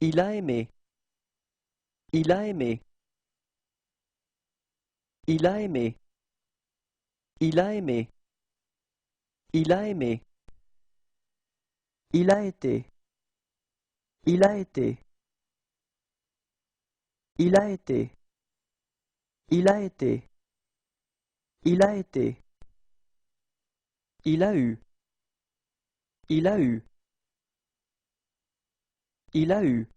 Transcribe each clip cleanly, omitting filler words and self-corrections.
Il a aimé. Il a aimé. Il a aimé. Il a aimé. Il a aimé. Il a été. Il a été. Il a été. Il a été. Il a été. Il a eu. Il a eu. Il a eu.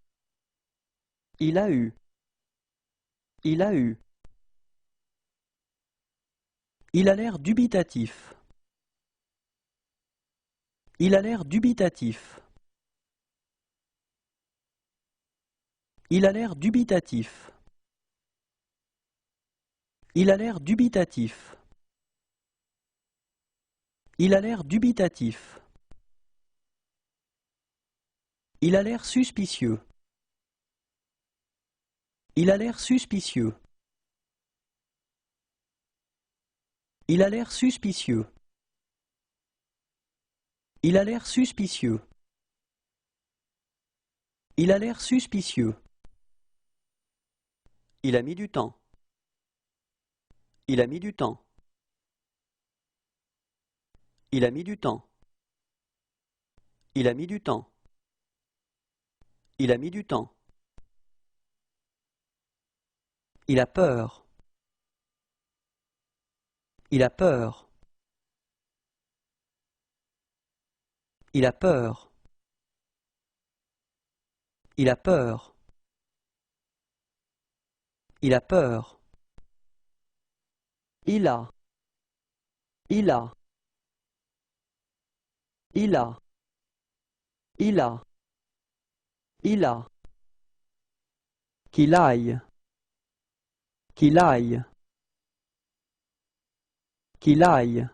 Il a eu. Il a eu. Il a l'air dubitatif. Il a l'air dubitatif. Il a l'air dubitatif. Il a l'air dubitatif. Il a l'air dubitatif. Il a l'air suspicieux. Il a l'air suspicieux. Il a l'air suspicieux. Il a l'air suspicieux. Il a l'air suspicieux. Il a mis du temps. Il a mis du temps. Il a mis du temps. Il a mis du temps. Il a mis du temps. Il a peur. Il a peur. Il a peur. Il a peur. Il a peur. Il a. Il a. Il a. Il a. Il a. Qu'il aille. Qu'il aille. Qu'il aille.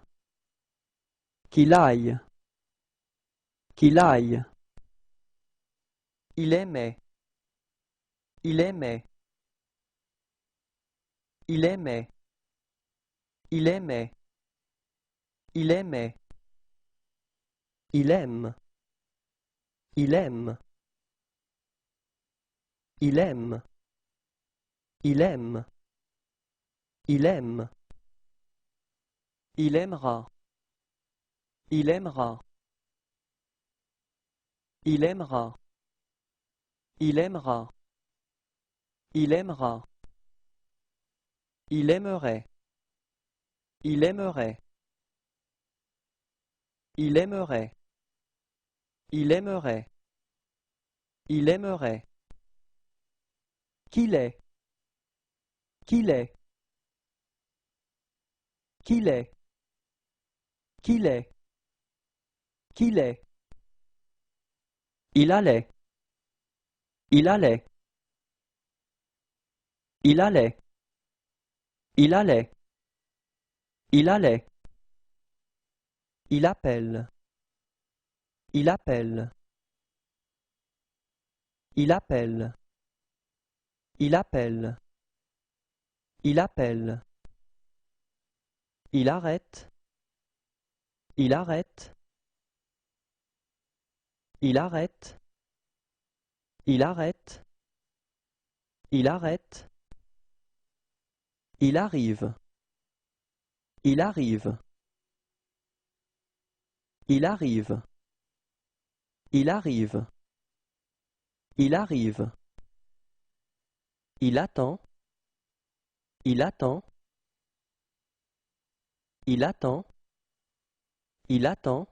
Qu'il aille. Qu'il aille. Il aimait. Il aimait. Il aimait. Il aimait. Il aimait. Il aime. Il aime. Il aime. Il aime. Il aime. Il aimera. Il aimera. Il aimera. Il aimera. Il aimera. Il aimerait. Il aimerait. Il aimerait. Il aimerait. Il aimerait. Qu'il est. Qu'il est. Qu'il est. Qu'il est. Qu'il est. Il allait. Il allait. Il allait. Il allait. Il allait. Il appelle. Il appelle. Il appelle. Il appelle. Il appelle. Il arrête. Il arrête. Il arrête. Il arrête. Il arrête. Il arrive. Il arrive. Il arrive. Il arrive. Il arrive. Il attend. Il attend. Il attend. Il attend.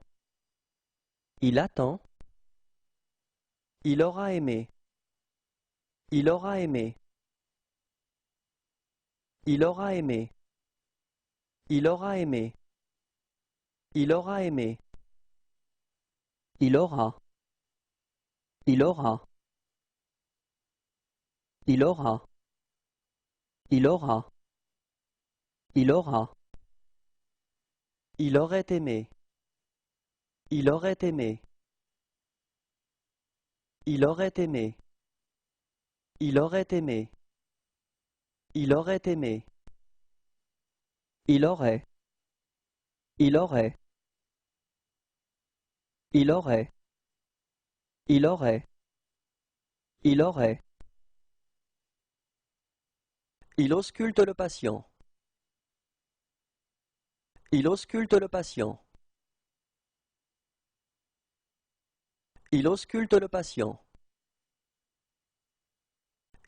Il attend. Il aura aimé. Il aura aimé. Il aura aimé. Il aura aimé. Il aura aimé. Il aura. Il aura. Il aura. Il aura. Il aura. Il aurait aimé. Il aurait aimé. Il aurait aimé. Il aurait aimé. Il aurait aimé. Il aurait. Il aurait. Il aurait. Il aurait. Il aurait. Il ausculte le patient. Il ausculte le patient. Il ausculte le patient.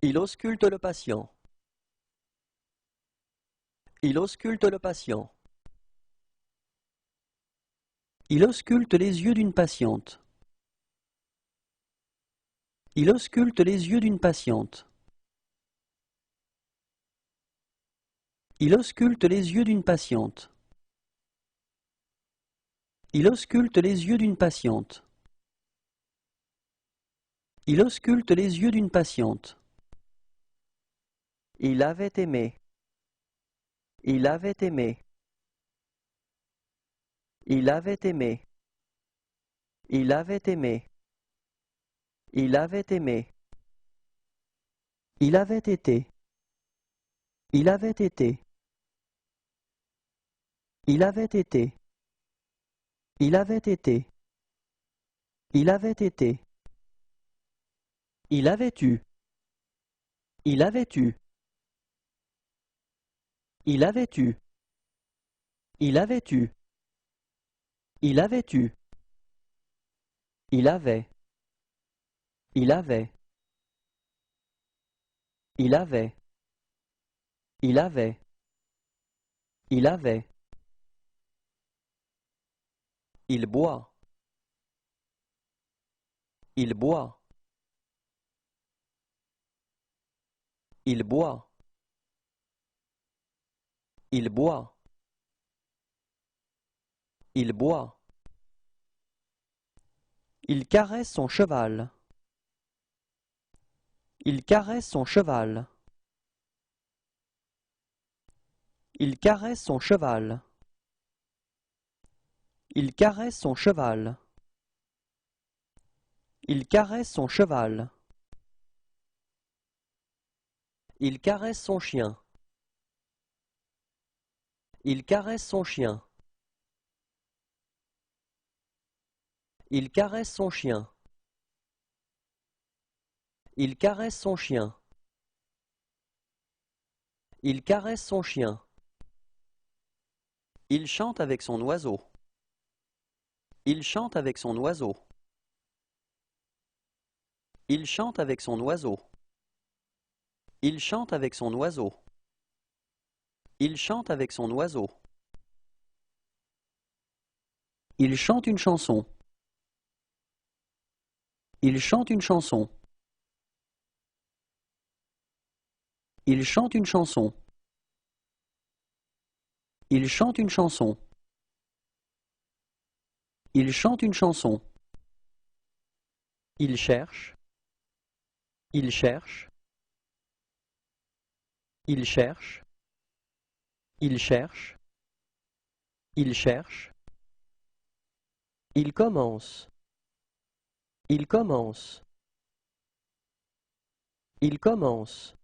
Il ausculte le patient. Il ausculte le patient. Il ausculte les yeux d'une patiente. Il ausculte les yeux d'une patiente. Il ausculte les yeux d'une patiente. Il ausculte les yeux d'une patiente. Il ausculte les yeux d'une patiente. Il avait aimé. Il avait aimé. Il avait aimé. Il avait aimé. Il avait aimé. Il avait été. Il avait été. Il avait été. Il avait été. Il avait été. Il avait eu. Il avait eu. Il avait eu. Il avait eu. Il avait eu. Il avait. Il avait. Il avait. Il avait. Il avait. Il boit. Il boit. Il boit. Il boit. Il boit. Il caresse son cheval. Il caresse son cheval. Il caresse son cheval. Il caresse son cheval. Il caresse son cheval. Il caresse son chien. Il caresse son chien. Il caresse son chien. Il caresse son chien. Il caresse son chien. Il chante avec son oiseau. Il chante avec son oiseau. Il chante avec son oiseau. Il chante avec son oiseau. Il chante avec son oiseau. Il chante une chanson. Il chante une chanson. Il chante une chanson. Il chante une chanson. Il chante une chanson. Il cherche. Il cherche. Il cherche. Il cherche. Il cherche. Il commence. Il commence. Il commence.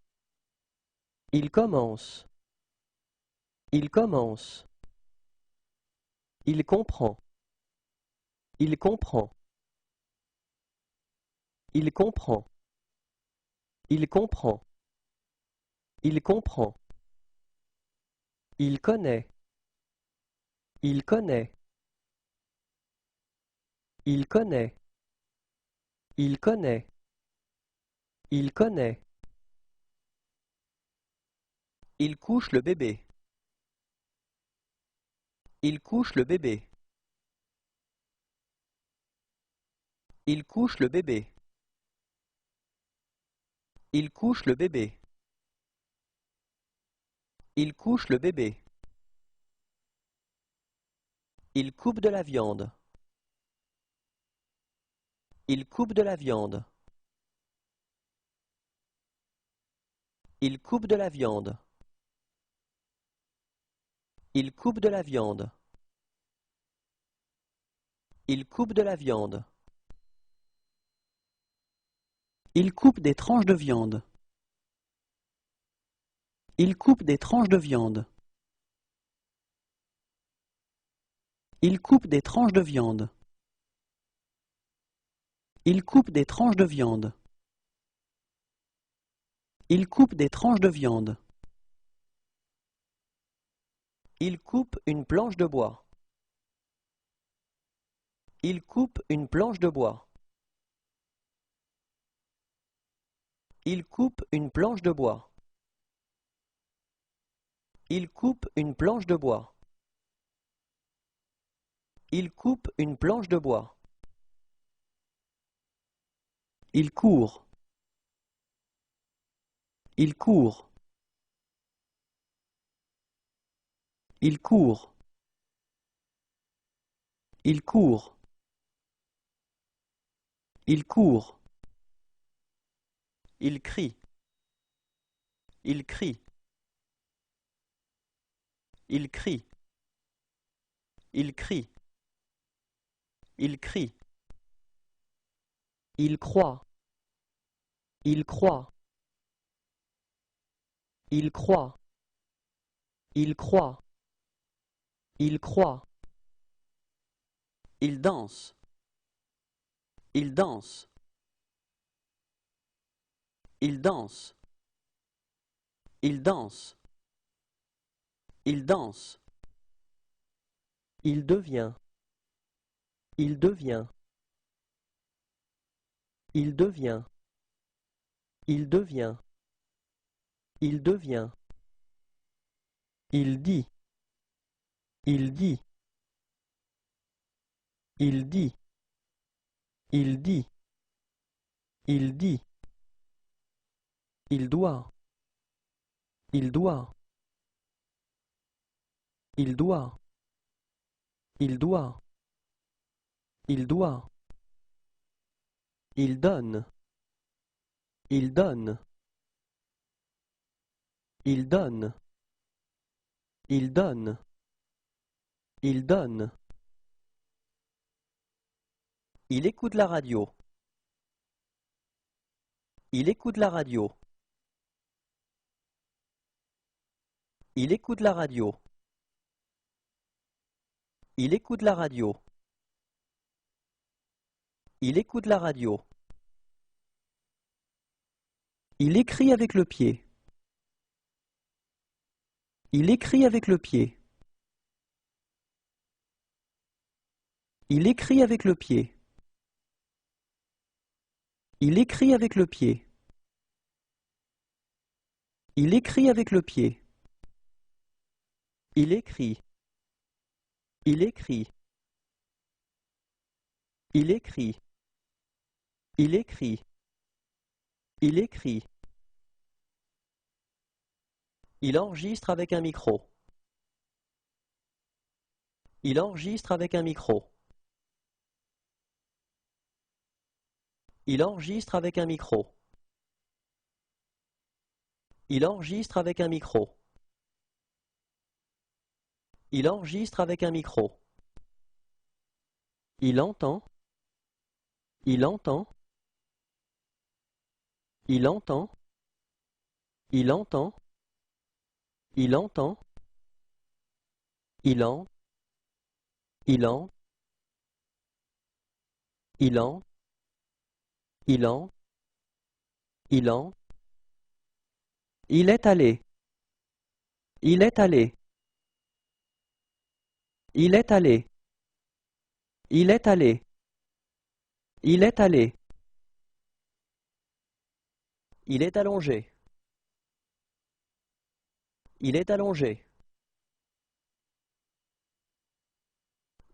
Il commence. Il commence. Il comprend. Il comprend. Il comprend. Il comprend. Il comprend. Il connaît. Il connaît. Il connaît. Il connaît. Il connaît. Il couche le bébé. Il couche le bébé. Il couche le bébé. Il couche le bébé. Il couche le bébé. Il coupe de la viande. Il coupe de la viande. Il coupe de la viande. Il coupe de la viande. Il coupe de la viande. Il coupe des tranches de viande. Il coupe des tranches de viande. Il coupe des tranches de viande. Il coupe des tranches de viande. Il coupe des tranches de viande. Il coupe une planche de bois. Il coupe une planche de bois. Il coupe une planche de bois. Il coupe une planche de bois. Il coupe une planche de bois. Il court. Il court. Il court. Il court. Il court. Il crie. Il crie. Il crie. Il crie. Il crie. Il croit. Il croit. Il croit. Il croit. Il croit. Il danse. Il danse. Il danse. Il danse. Il danse. Il devient. Il devient. Il devient. Il devient. Il devient. Il dit. Il dit. Il dit. Il dit. Il dit. Il doit. Il doit. Il doit. Il doit. Il doit. Il donne. Il donne. Il donne. Il donne. Il donne. Il écoute la radio. Il écoute la radio. Il écoute la radio. Il écoute la radio. Il écoute la radio. Il écrit avec le pied. Il écrit avec le pied. Il écrit avec le pied. Il écrit avec le pied. Il écrit avec le pied. Il écrit. Il écrit. Il écrit. Il écrit. Il écrit. Il enregistre avec un micro. Il enregistre avec un micro. Il enregistre avec un micro. Il enregistre avec un micro. Il enregistre avec un micro. Il entend. Il entend. Il entend. Il entend. Il entend. Il en. Il en. Il en. Il en. Il en. Il est allé. Il est allé. Il est allé. Il est allé. Il est allé. Il est allongé. Il est allongé.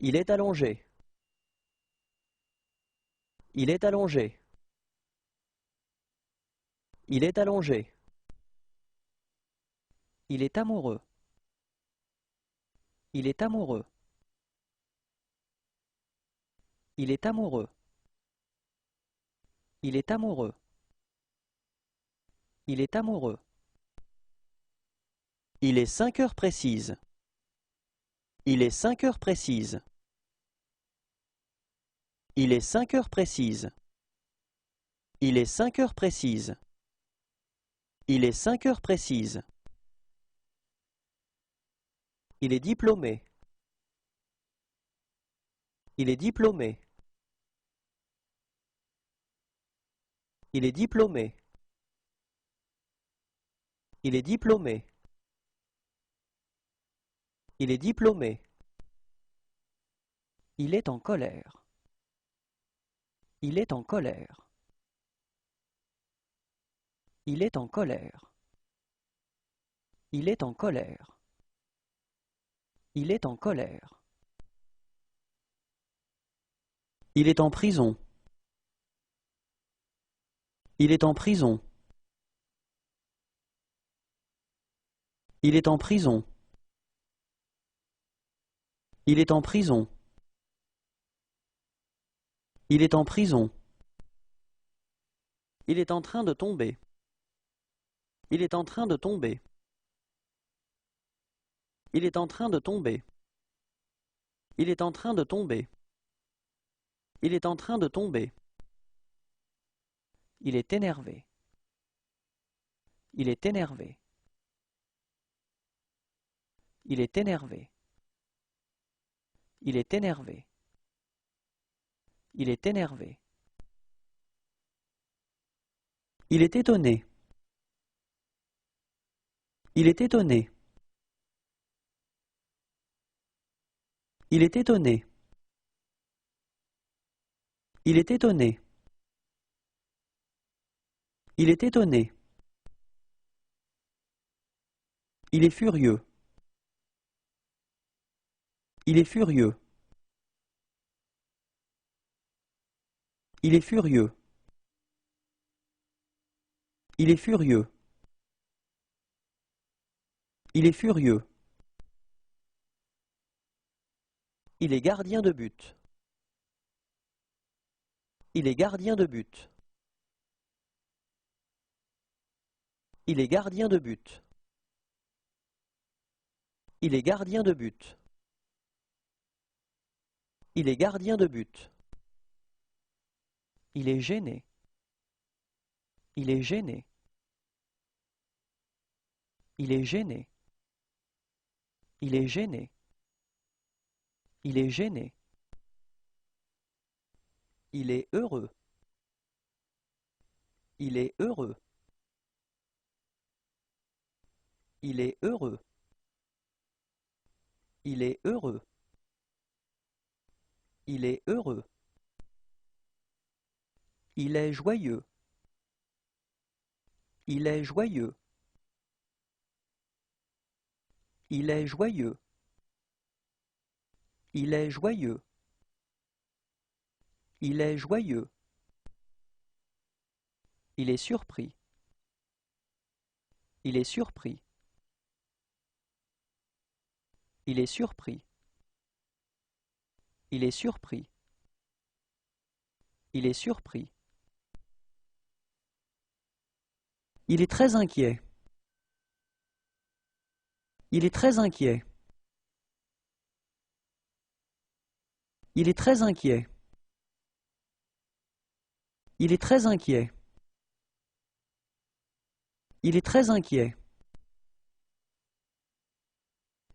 Il est allongé. Il est allongé. Il est allongé. Il est amoureux. Il est amoureux. Il est amoureux. Il est amoureux. Il est amoureux. Il est 5 heures précises. Il est 5 heures précises. Il est 5 heures précises. Il est 5 heures précises. Il est 5 heures précises. Il est diplômé. Il est diplômé. Il est diplômé. Il est diplômé. Il est diplômé. Il est en colère. Il est en colère. Il est en colère. Il est en colère. Il est en colère. Il est en prison. Il est en prison. Il est en prison. Il est en prison. Il est en prison. Il est en train de tomber. Il est en train de tomber. Il est en train de tomber. Il est en train de tomber. Il est en train de tomber. Il est énervé. Il est énervé. Il est énervé. Il est énervé. Il est énervé. Il est étonné. Il est étonné. Il est étonné. Il est étonné. Il est étonné. Il est furieux. Il est furieux. Il est furieux. Il est furieux. Il est furieux. Il est gardien de but. Il est gardien de but. Il est gardien de but. Il est gardien de but. Il est gardien de but. Il est gêné. Il est gêné. Il est gêné. Il est gêné. Il est gêné. Il est heureux. Il est heureux. Il est heureux. Il est heureux. Il est heureux. Il est joyeux. Il est joyeux. Il est joyeux. Il est joyeux. Il est joyeux. Il est surpris. Il est surpris. Il est surpris. Il est surpris. Il est surpris. Il est très inquiet. Il est très inquiet. Il est très inquiet. Il est très inquiet. Il est très inquiet.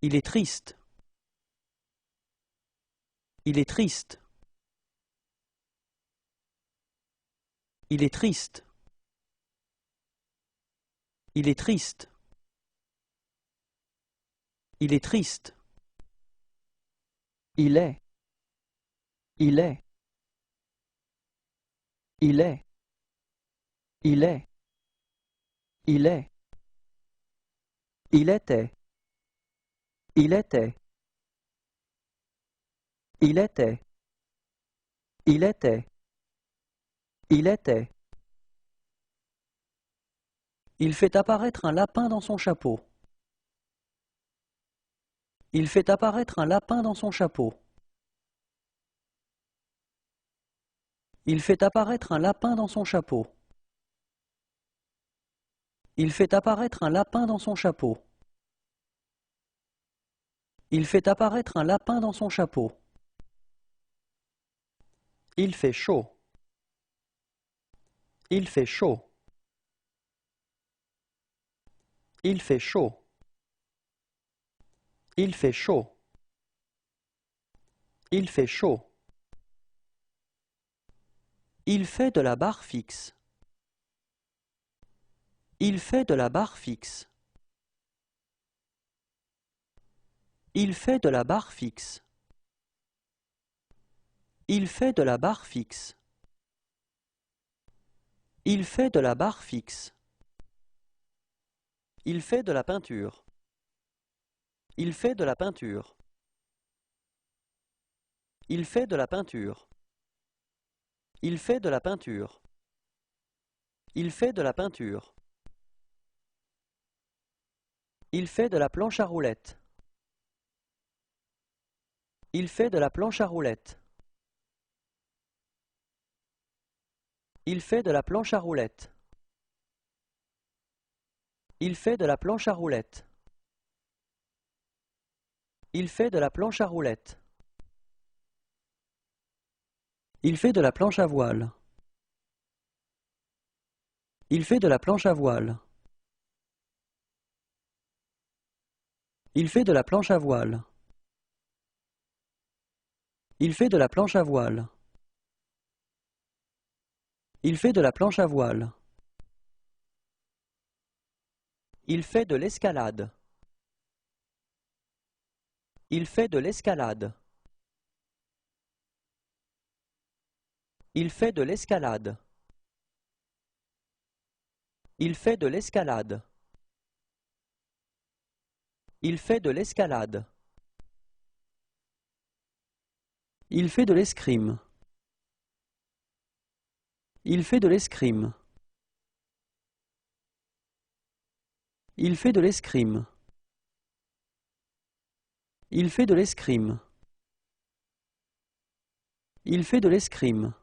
Il est triste. Il est triste. Il est triste. Il est triste. Il est triste. Il est. Il est. Il est. Il est. Il est. Il était. Il était. Il était. Il était. Il était. Il fait apparaître un lapin dans son chapeau. Il fait apparaître un lapin dans son chapeau. Il fait apparaître un lapin dans son chapeau. Il fait apparaître un lapin dans son chapeau. Il fait apparaître un lapin dans son chapeau. Il fait chaud. Il fait chaud. Il fait chaud. Il fait chaud. Il fait chaud. Il fait de la barre fixe. Il fait de la barre fixe. Il fait de la barre fixe. Il fait de la barre fixe. Il fait de la barre fixe. Il fait de la peinture. Il fait de la peinture. Il fait de la peinture. Il fait de la peinture. Il fait de la peinture. Il fait de la planche à roulettes. Il fait de la planche à roulettes. Il fait de la planche à roulettes. Il fait de la planche à roulettes. Il fait de la planche à roulettes. Il fait de la planche à voile. Il fait de la planche à voile. Il fait de la planche à voile. Il fait de la planche à voile. Il fait de la planche à voile. Il fait de l'escalade. Il fait de l'escalade. Il fait de l'escalade. Il fait de l'escalade. Il fait de l'escalade. Il fait de l'escrime. Il fait de l'escrime. Il fait de l'escrime. Il fait de l'escrime. Il fait de l'escrime.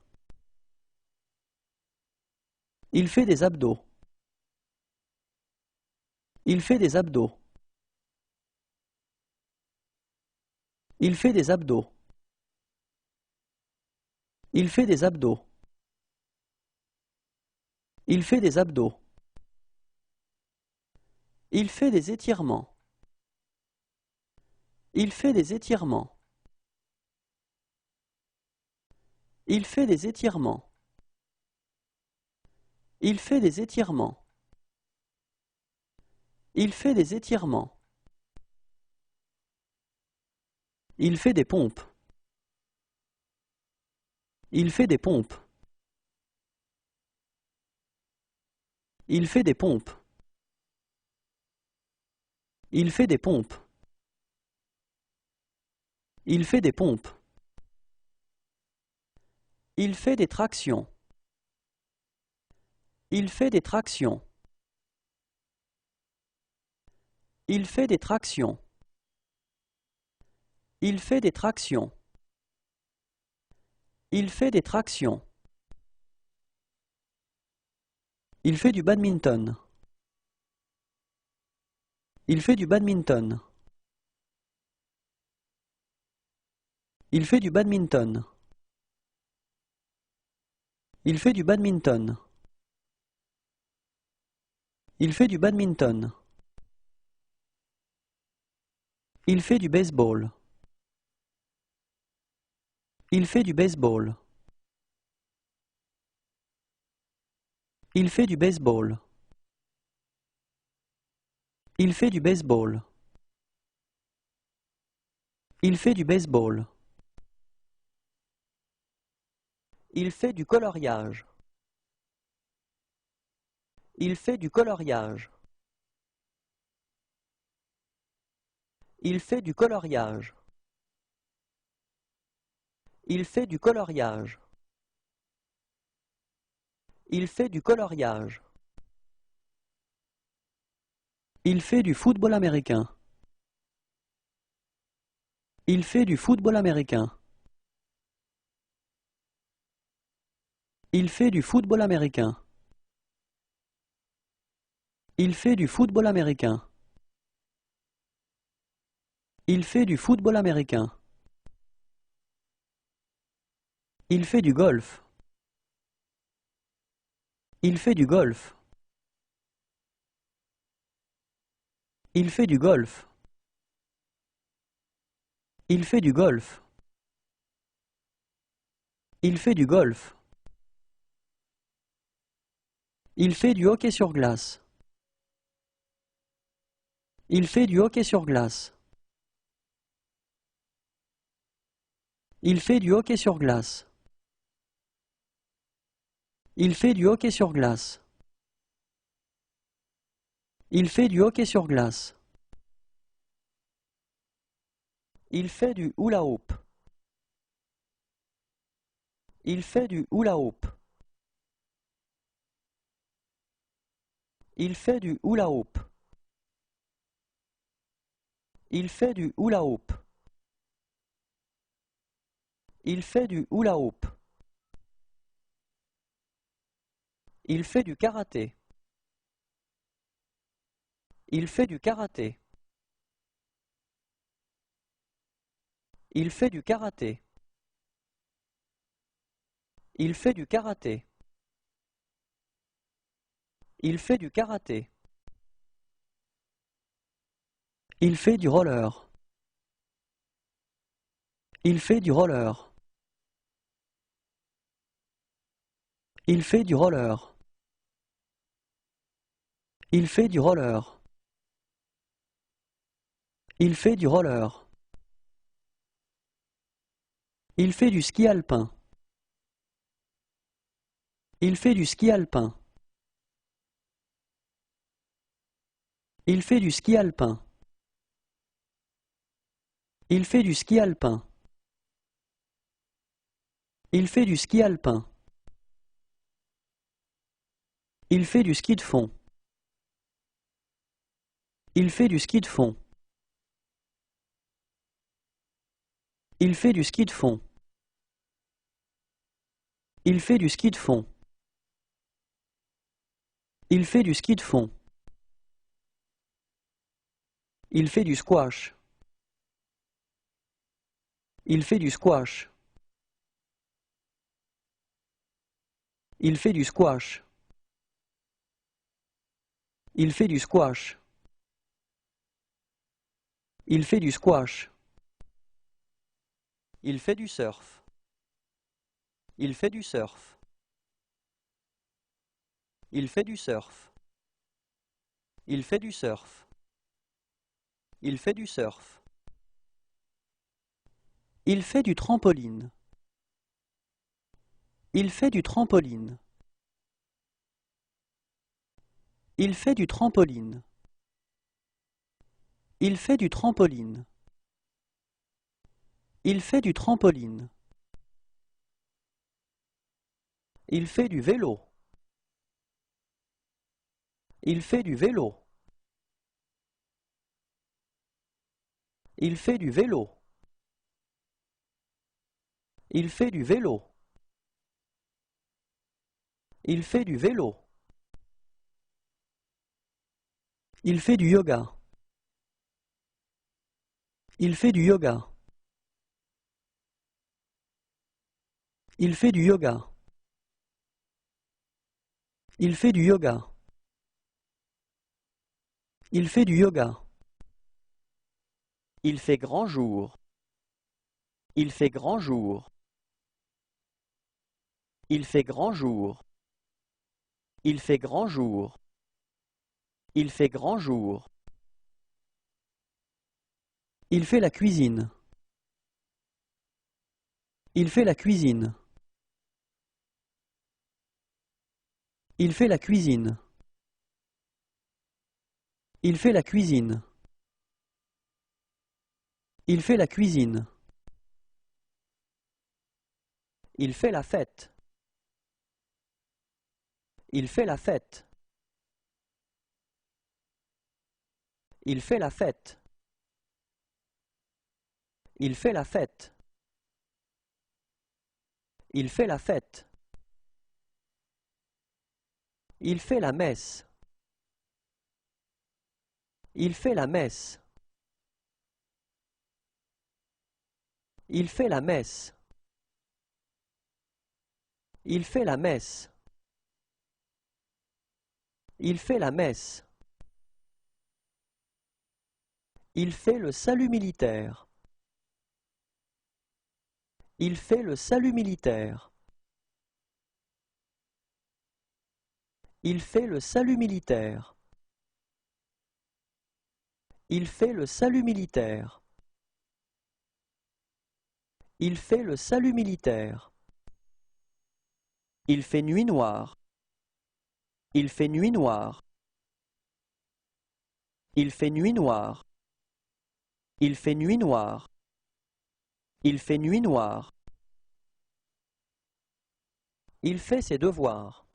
Il fait des abdos. Il fait des abdos. Il fait des abdos. Il fait des abdos. Il fait des abdos. Il fait des étirements. Il fait des étirements. Il fait des étirements. Il fait des étirements. Il fait des étirements. Il fait des pompes. Il fait des pompes. Il fait des pompes. Il fait des pompes. Il fait des pompes. Il fait des tractions. Il fait des tractions. Il fait des tractions. Il fait des tractions. Il fait des tractions. Il fait du badminton. Il fait du badminton. Il fait du badminton. Il fait du badminton. Il fait du badminton. Il fait du baseball. Il fait du baseball. Il fait du baseball. Il fait du baseball. Il fait du baseball. Il fait du coloriage. Il fait du coloriage. Il fait du coloriage. Il fait du coloriage. Il fait du coloriage. Il fait du football américain. Il fait du football américain. Il fait du football américain. Il fait du football américain. Il fait du football américain. Il fait du golf. Il fait du golf. Il fait du golf. Il fait du golf. Il fait du golf. Il fait du hockey sur glace. Il fait du hockey sur glace. Il fait du hockey sur glace. Il fait du hockey sur glace. Il fait du hockey sur glace. Il fait du hula hoop. Il fait du hula hoop. Il fait du hula hoop. Il fait du hula hoop. Il fait du hula hoop. Il fait du karaté. Il fait du karaté. Il fait du karaté. Il fait du karaté. Il fait du karaté. Il fait du roller. Il fait du roller. Il fait du roller. Il fait du roller. Il fait du roller. Il fait du ski alpin. Il fait du ski alpin. Il fait du ski alpin. Il fait du ski alpin. Il fait du ski alpin. Il fait du ski de fond. Il fait du ski de fond. Il fait du ski de fond. Il fait du ski de fond. Il fait du ski de fond. Il fait du squash. Il fait du squash. Il fait du squash. Il fait du squash. Il fait du squash. Il fait du surf. Il fait du surf. Il fait du surf. Il fait du surf. Il fait du surf. Il fait du trampoline. Il fait du trampoline. Il fait du trampoline. Il fait du trampoline. Il fait du trampoline. Il fait du vélo. Il fait du vélo. Il fait du vélo. Il fait du vélo. Il fait du vélo. Il fait du yoga. Il fait du yoga. Il fait du yoga. Il fait du yoga. Il fait du yoga. Il fait grand jour. Il fait grand jour. Il fait grand jour. Il fait grand jour. Il fait grand jour. Il fait la cuisine. Il fait la cuisine. Il fait la cuisine. Il fait la cuisine. Il fait la cuisine. Il fait la fête. Il fait la fête. Il fait la fête. Il fait la fête. Il fait la fête. Il fait la messe. Il fait la messe. Il fait la messe. Il fait la messe. Il fait la messe. Il fait le salut militaire. Il fait le salut militaire. Il fait le salut militaire. Il fait le salut militaire. Il fait le salut militaire. Il fait nuit noire. Il fait nuit noire. Il fait nuit noire. Il fait nuit noire. Il fait nuit noire. Il fait ses devoirs.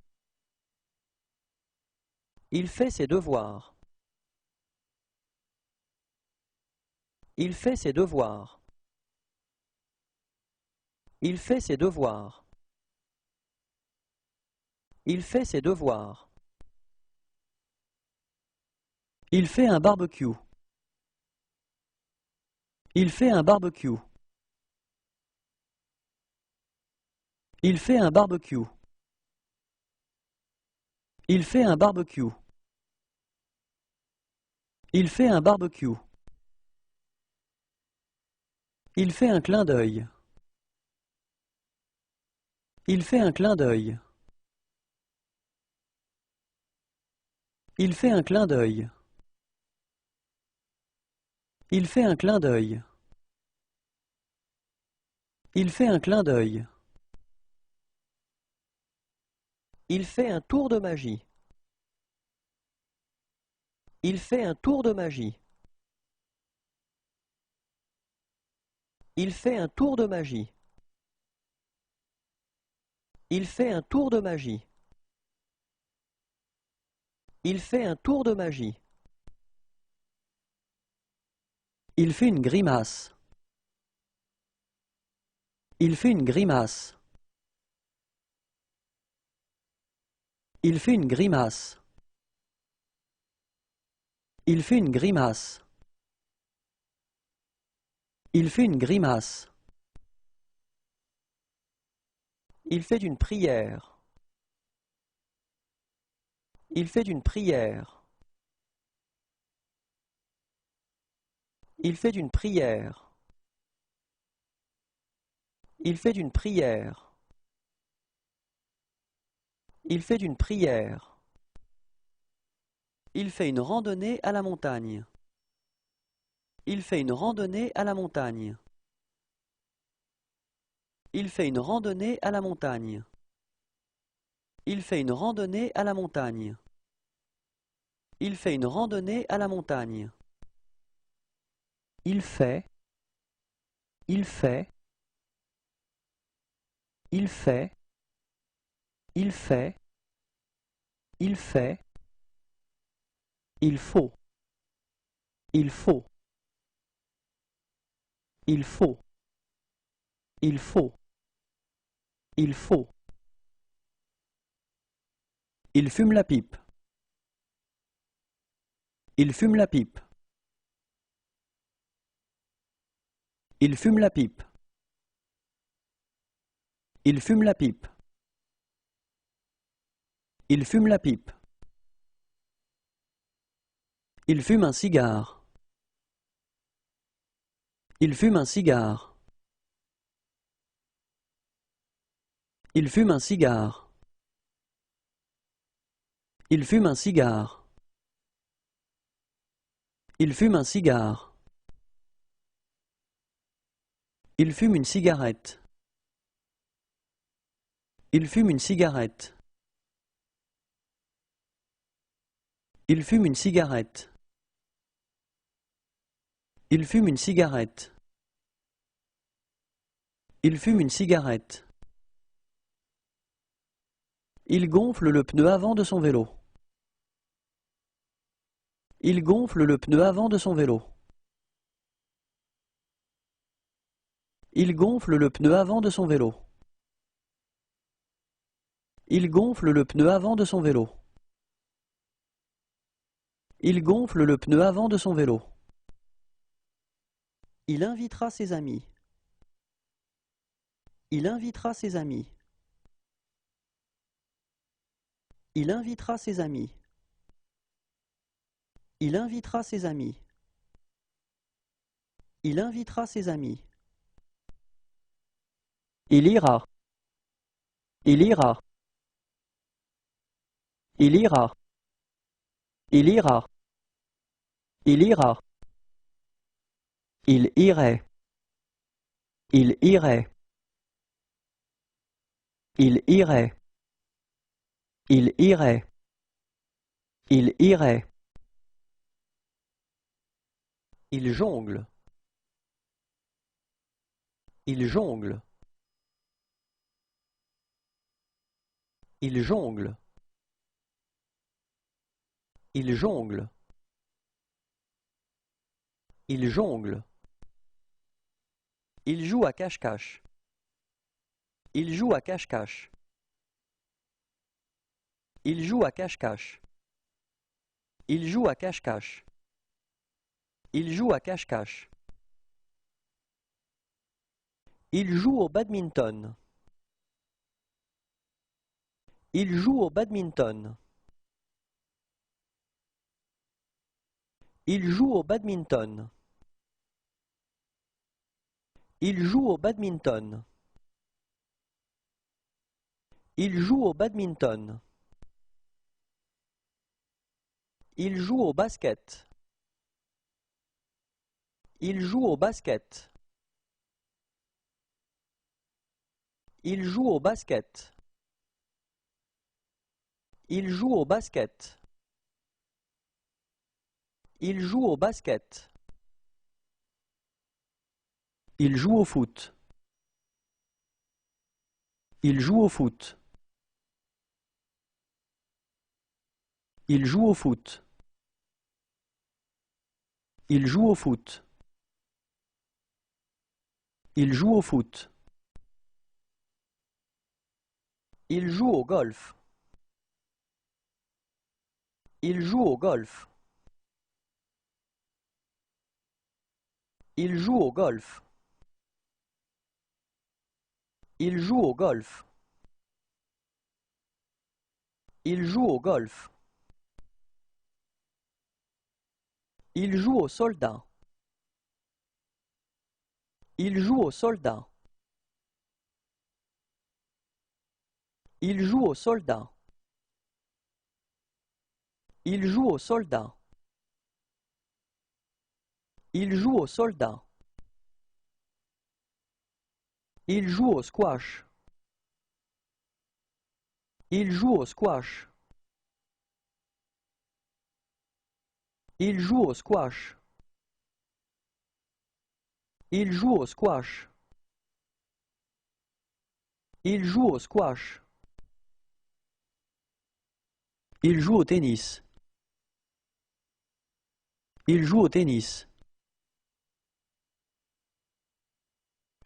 Il fait ses devoirs. Il fait ses devoirs. Il fait ses devoirs. Il fait ses devoirs. Il fait un barbecue. Il fait un barbecue. Il fait un barbecue. Il fait un barbecue. Il fait un barbecue. Il fait un clin d'œil. Il fait un clin d'œil. Il fait un clin d'œil. Il fait un clin d'œil. Il fait un clin d'œil. Il fait un tour de magie. Il fait un tour de magie. Il fait un tour de magie. Il fait un tour de magie. Il fait un tour de magie. Il fait une grimace. Il fait une grimace. Il fait une grimace. Il fait une grimace. Il fait une grimace. Il fait une prière. Il fait une prière. Il fait une prière. Il fait une prière. Il fait une prière. Il fait une randonnée à la montagne. Il fait une randonnée à la montagne. Il fait une randonnée à la montagne. Il fait une randonnée à la montagne. Il fait une randonnée à la montagne. Il fait. Il fait. Il fait. Il fait. Il fait. Il faut. Il faut. Il faut. Il faut. Il faut. Il fume la pipe. Il fume la pipe. Il fume la pipe. Il fume la pipe. Il fume la pipe. Il fume un cigare. Il fume un cigare. Il fume un cigare. Il fume un cigare. Il fume un cigare. Il fume une cigarette. Il fume une cigarette. Il fume une cigarette. Il fume une cigarette. Il fume une cigarette. Il gonfle le pneu avant de son vélo. Il gonfle le pneu avant de son vélo. Il gonfle le pneu avant de son vélo. Il gonfle le pneu avant de son vélo. Il gonfle le pneu avant de son vélo. Il invitera ses amis. Il invitera ses amis. Il invitera ses amis. Il invitera ses amis. Il invitera ses amis. Il ira. Il ira. Il ira. Il ira. Il ira. Il irait. Il irait. Il irait. Il irait. Il irait. Il jongle. Il jongle. Il jongle. Il jongle. Il jongle. Il joue à cache-cache. Il joue à cache-cache. Il joue à cache-cache. Il joue à cache-cache. Il joue à cache-cache. Il joue au badminton. Il joue au badminton. Il joue au badminton. Il joue au badminton. Il joue au badminton. Il joue au basket. Il joue au basket. Il joue au basket. Il joue au basket. Il joue au basket. Il joue au foot. Il joue au foot. Il joue au foot. Il joue au foot. Il joue au foot. Il joue au golf. Il joue au golf. Il joue au golf. Il joue au golf. Il joue au golf. Il joue au soldat. Il joue au soldat. Il joue au soldat. Il joue au soldat. Il joue au soldat. Il joue au squash. Il joue au squash. Il joue au squash. Il joue au squash. Il joue au squash. Il joue au tennis. Il joue au tennis.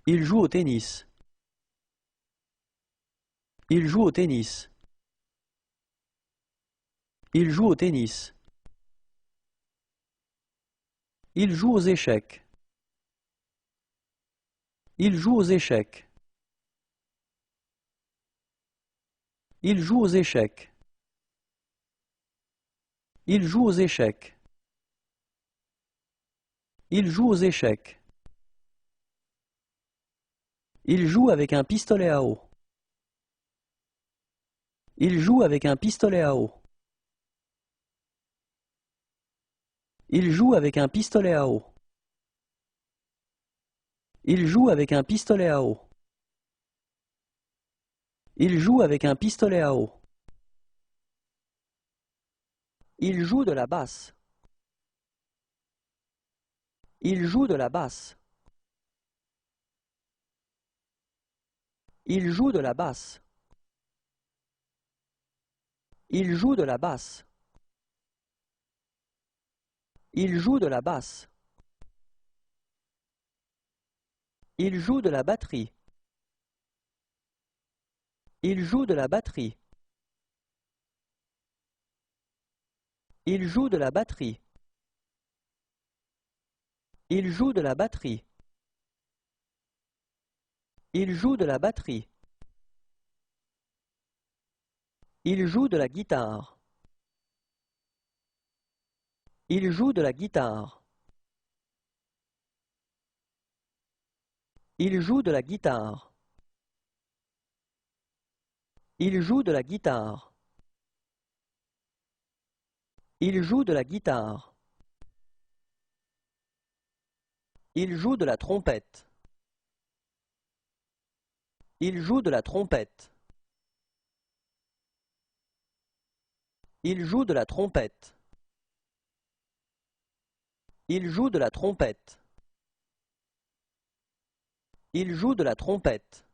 Il joue au tennis. Il joue au tennis. Il joue au tennis. Il joue aux échecs. Il joue aux échecs. Il joue aux échecs. Il joue aux échecs. Il joue aux échecs. Il joue avec un pistolet à eau. Il joue avec un pistolet à eau. Il joue avec un pistolet à eau. Il joue avec un pistolet à eau. Il joue avec un pistolet à eau. Il joue de la basse. Il joue de la basse. Il joue de la basse. Il joue de la basse. Il joue de la basse. Il joue de la batterie. Il joue de la batterie. Il joue de la batterie. Il joue de la batterie. Il joue de la batterie. Il joue de la guitare. Il joue de la guitare. Il joue de la guitare. Il joue de la guitare. Il joue de la guitare. Il joue de la trompette. Il joue de la trompette. Il joue de la trompette. Il joue de la trompette. Il joue de la trompette.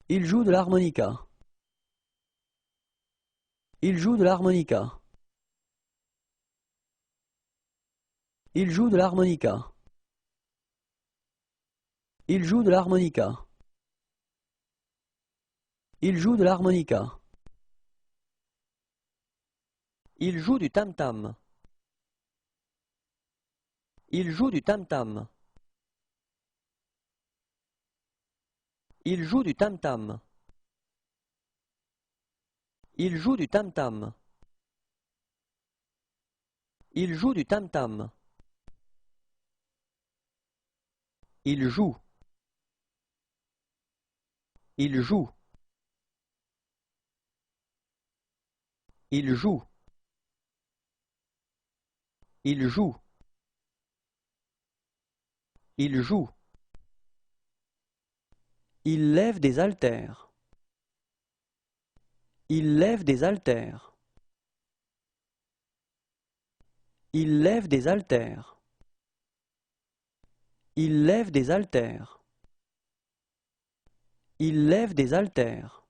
Il joue de l'harmonica. Il joue de l'harmonica. Il joue de l'harmonica. Il joue de l'harmonica. Il joue de l'harmonica. Il joue du tam-tam. Il joue du tam-tam. Il joue du tam-tam. Il joue du tam-tam. Il joue du tam-tam. Il joue. Il joue. Il joue. Il joue. Il joue. Il lève des haltères. Il lève des haltères. Il lève des haltères. Il lève des haltères. Il lève des haltères.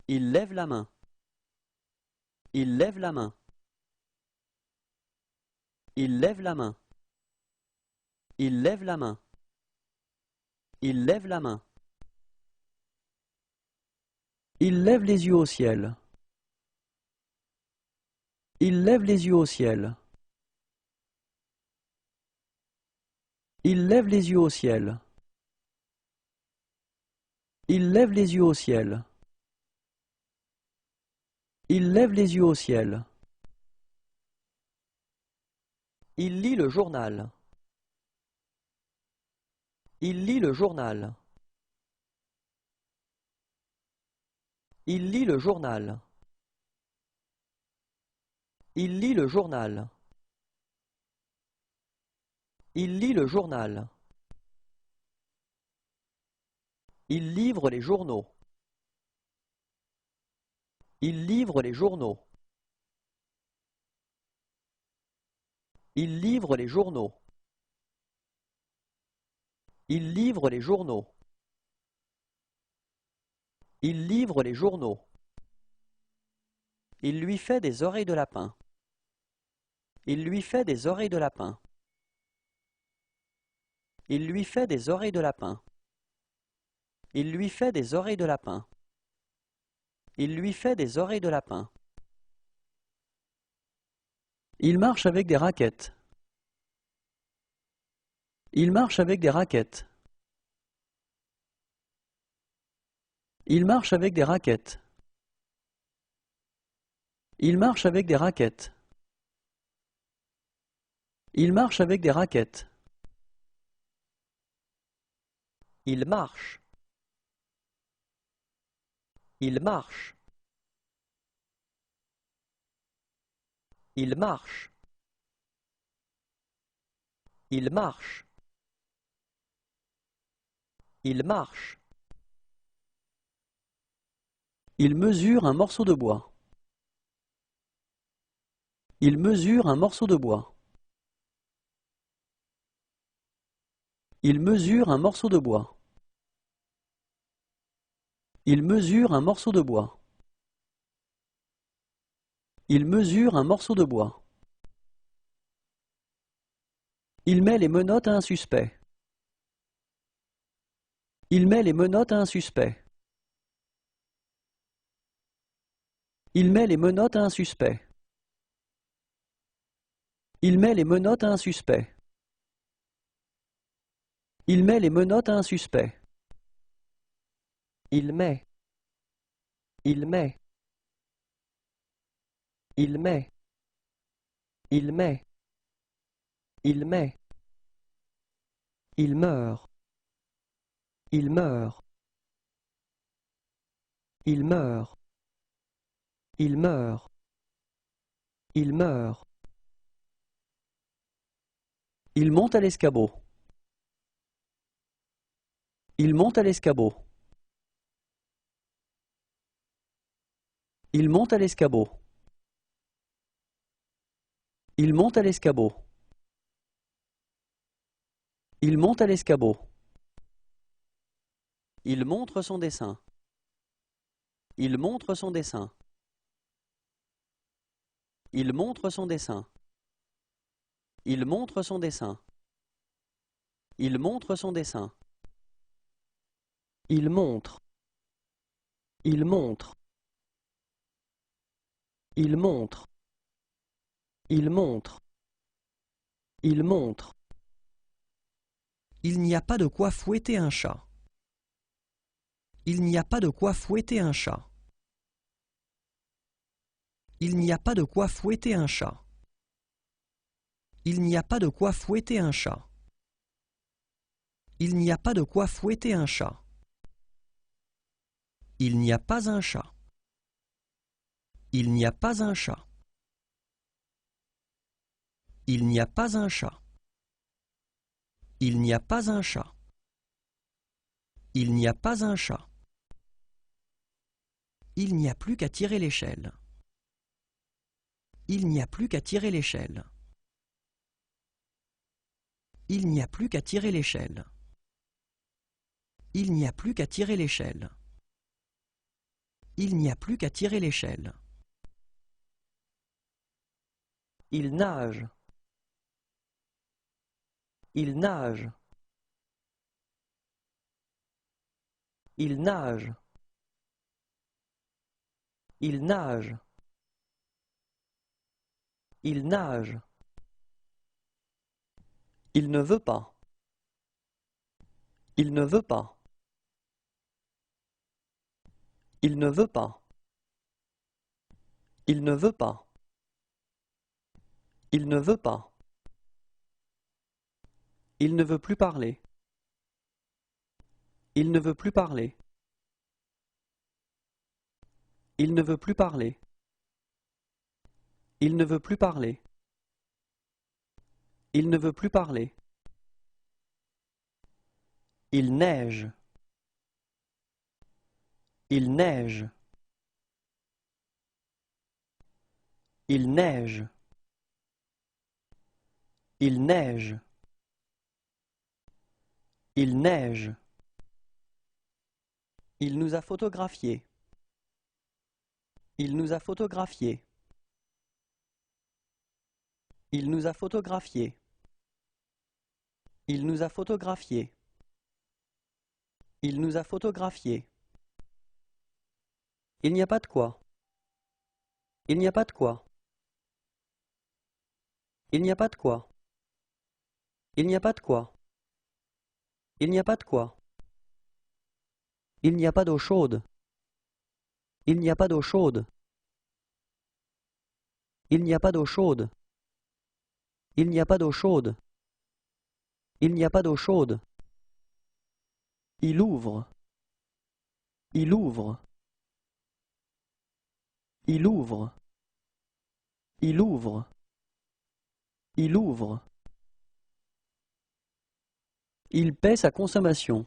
Il lève la main. Il lève la main. Il lève la main. Il lève la main. Il lève la main. Il lève les yeux au ciel. Il lève les yeux au ciel. Il lève les yeux au ciel. Il lève les yeux au ciel. Il lève les yeux au ciel. Il lit le journal. Il lit le journal. Il lit le journal. Il lit le journal. Il lit le journal. Il livre les journaux. Il livre les journaux. Il livre les journaux. Il livre les journaux. Il livre les journaux. Il lui fait des oreilles de lapin. Il lui fait des oreilles de lapin. Il lui fait des oreilles de lapin. Il lui fait des oreilles de lapin. Il lui fait des oreilles de lapin. Il marche avec des raquettes. Il marche avec des raquettes. Il marche avec des raquettes. Il marche avec des raquettes. Il marche avec des raquettes. Il marche. Il marche. Il marche. Il marche. Il marche. Il mesure un morceau de bois. Il mesure un morceau de bois. Il mesure un morceau de bois. Il mesure un morceau de bois. Il mesure un morceau de bois. Il met les menottes à un suspect. Il met les menottes à un suspect. Il met les menottes à un suspect. Il met les menottes à un suspect. Il met les menottes à un suspect. Il met. Il met. Il met. Il met. Il met. Il meurt. Il meurt. Il meurt. Il meurt. Il meurt. Il monte à l'escabeau. Il monte à l'escabeau. Il monte à l'escabeau. Il monte à l'escabeau. Il monte à l'escabeau. Il montre son dessin. Il montre son dessin. Il montre son dessin. Il montre son dessin. Il montre son dessin. Il montre. Il montre. Il montre. Il montre. Il montre. Il n'y a pas de quoi fouetter un chat. Il n'y a pas de quoi fouetter un chat. Il n'y a pas de quoi fouetter un chat. Il n'y a pas de quoi fouetter un chat. Il n'y a pas de quoi fouetter un chat. Il n'y a pas un chat. Il n'y a pas un chat. Il n'y a pas un chat. Il n'y a pas un chat. Il n'y a pas un chat. Il n'y a plus qu'à tirer l'échelle. Il n'y a plus qu'à tirer l'échelle. Il n'y a plus qu'à tirer l'échelle. Il n'y a plus qu'à tirer l'échelle. Il n'y a plus qu'à tirer l'échelle. Il nage. Il nage. Il nage. Il nage. Il nage. Il ne veut pas. Il ne veut pas. Il ne veut pas. Il ne veut pas. Il ne veut pas. Il ne veut plus parler. Il ne veut plus parler. Il ne veut plus parler. Il ne veut plus parler. Il ne veut plus parler. Il neige. Il neige. Il neige. Il neige. Il neige. Il nous a photographiés. Il nous a photographiés. Il nous a photographiés. Il nous a photographiés. Il nous a photographiés. Il n'y a pas de quoi. Il n'y a pas de quoi. Il n'y a pas de quoi. Il n'y a pas de quoi. Il n'y a pas de quoi. Il n'y a pas d'eau chaude. Il n'y a pas d'eau chaude. Il n'y a pas d'eau chaude. Il n'y a pas d'eau chaude. Il n'y a pas d'eau chaude. Il ouvre. Il ouvre. Il ouvre. Il ouvre. Il ouvre. Il paie sa consommation.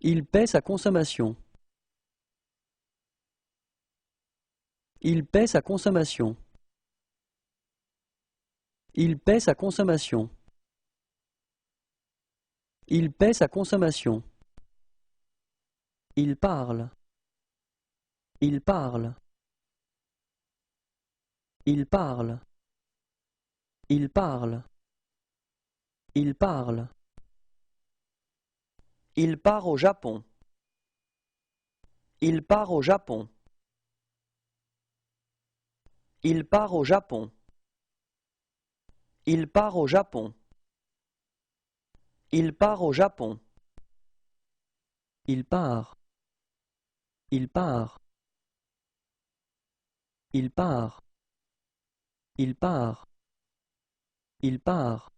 Il paie sa consommation. Il paie sa consommation. Il paie sa consommation. Il paie sa consommation. Il parle. Il parle. Il parle. Il parle. Il parle. Il part au Japon. Il part au Japon. Il part au Japon. Il part au Japon. Il part au Japon. Il part. Il part. Il part. Il part. Il part.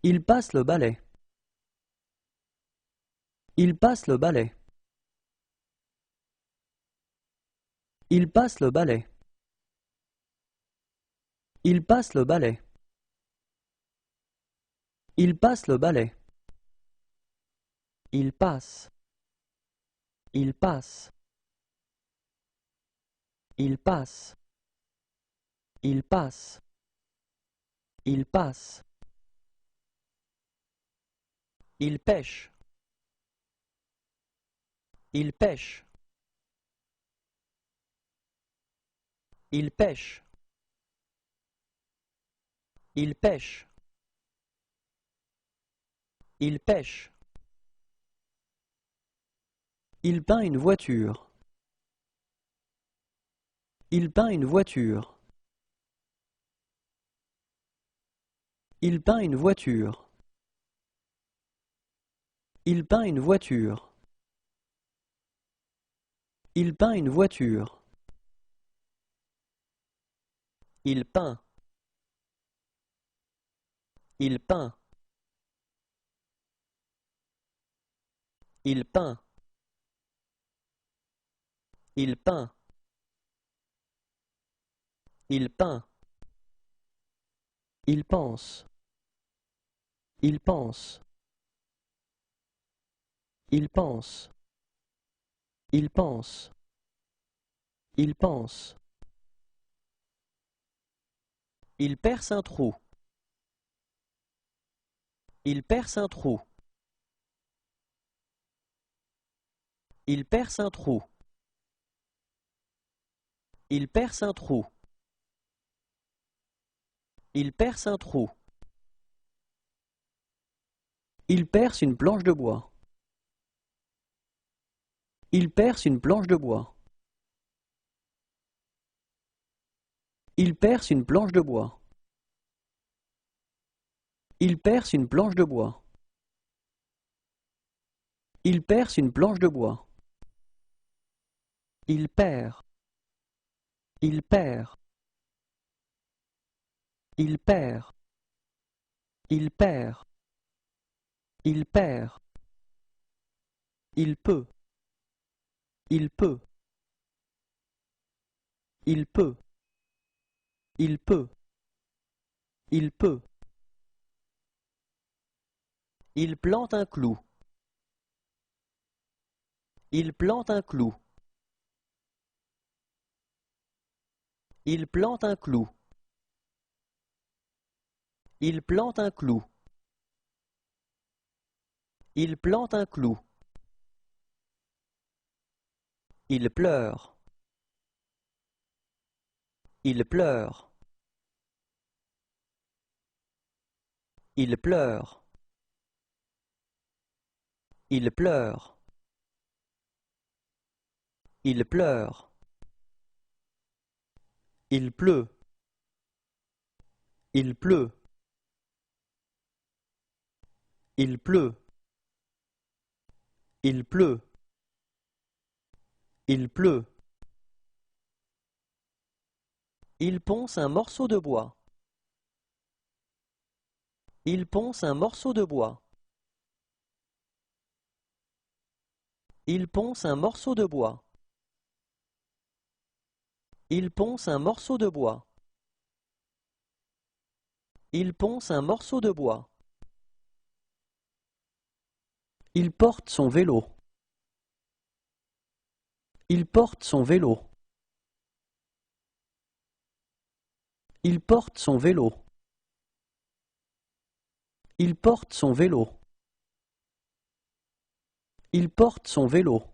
Il passe le balai. Il passe le balai. Il passe le balai. Il passe le balai. Il passe le balai. Il passe. Il passe. Il passe. Il passe. Il passe. Il pêche. Il pêche. Il pêche. Il pêche. Il pêche. Il peint une voiture. Il peint une voiture. Il peint une voiture. Il peint une voiture. Il peint une voiture. Il peint. Il peint. Il peint. Il peint. Il peint. Il pense. Il pense. Il pense. Il pense. Il pense. Il perce un trou. Il perce un trou. Il perce un trou. Il perce un trou. Il perce un trou. Il perce une planche de bois. Il perce une planche de bois. Il perce une planche de bois. Il perce une planche de bois. Il perce une planche de bois. Il perd. Il perd. Il perd. Il perd. Il perd. Il peut. Il peut. Il peut. Il peut. Il peut. Il plante un clou. Il plante un clou. Il plante un clou. Il plante un clou. Il plante un clou. Il pleure. Il pleure. Il pleure. Il pleure. Il pleure. Il pleut. Il pleut. Il pleut. Il pleut. Il pleut. Il ponce un morceau de bois. Il ponce un morceau de bois. Il ponce un morceau de bois. Il ponce un morceau de bois. Il ponce un morceau de bois. Il porte son vélo. Il porte son vélo. Il porte son vélo. Il porte son vélo. Il porte son vélo.